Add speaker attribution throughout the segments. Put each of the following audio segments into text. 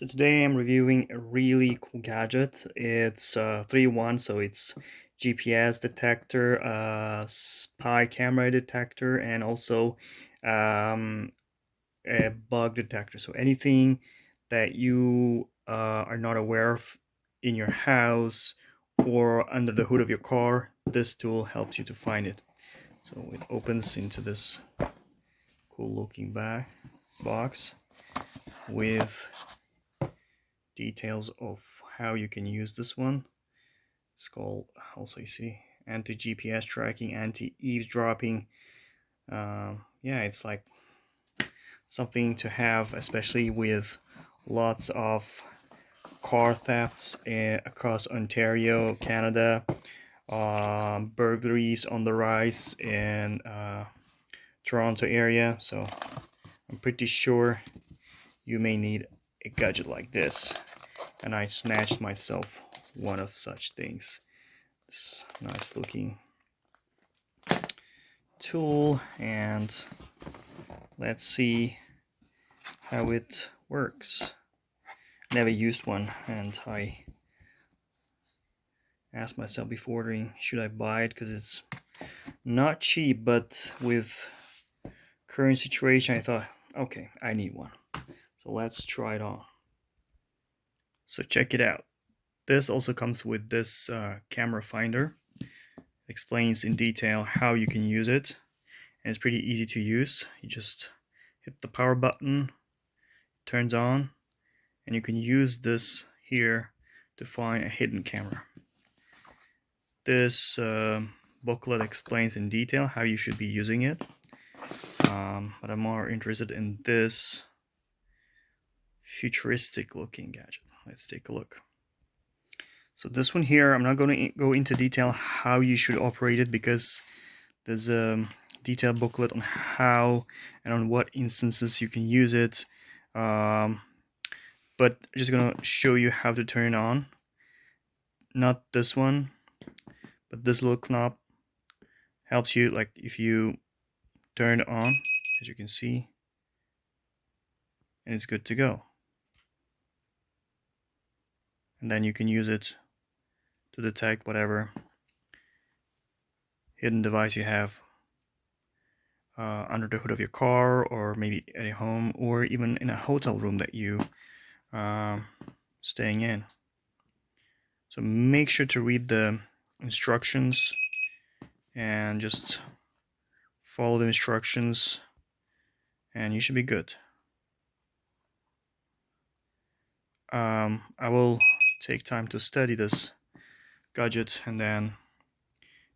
Speaker 1: So today I'm reviewing a really cool gadget. It's 3-in-1, so it's GPS detector, spy camera detector, and also um, a bug detector. So anything that you are not aware of in your house or under the hood of your car, this tool helps you to find it. So it opens into this cool looking box with details of how you can use this one. It's called, also you see, anti-GPS tracking, anti-eavesdropping. Yeah, it's like something to have, especially with lots of car thefts across Ontario, Canada, burglaries on the rise in Toronto area. So I'm pretty sure you may need a gadget like this, and I snatched myself one of such things. This nice looking tool, and let's see how it works. Never used one, and I asked myself before ordering, should I buy it, because it's not cheap, but with current situation I thought, okay, I need one. So let's try it on. So check it out. This also comes with this camera finder. Explains in detail how you can use it, and it's pretty easy to use. You just hit the power button, turns on, and you can use this here to find a hidden camera. This booklet explains in detail how you should be using it, but I'm more interested in this futuristic looking gadget. Let's take a look. So this one here, I'm not going to go into detail how you should operate it, because there's a detailed booklet on how and on what instances you can use it. But I'm just gonna show you how to turn it on. Not this one, but this little knob helps you, like if you turn it on, as you can see, and it's good to go. And then you can use it to detect whatever hidden device you have under the hood of your car, or maybe at a home, or even in a hotel room that you staying in. So make sure to read the instructions and just follow the instructions, and you should be good. I will take time to study this gadget, and then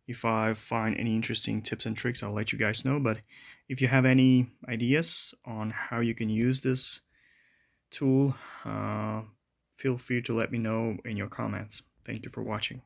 Speaker 1: if I find any interesting tips and tricks, I'll let you guys know. But if you have any ideas on how you can use this tool, feel free to let me know in your comments. Thank you for watching.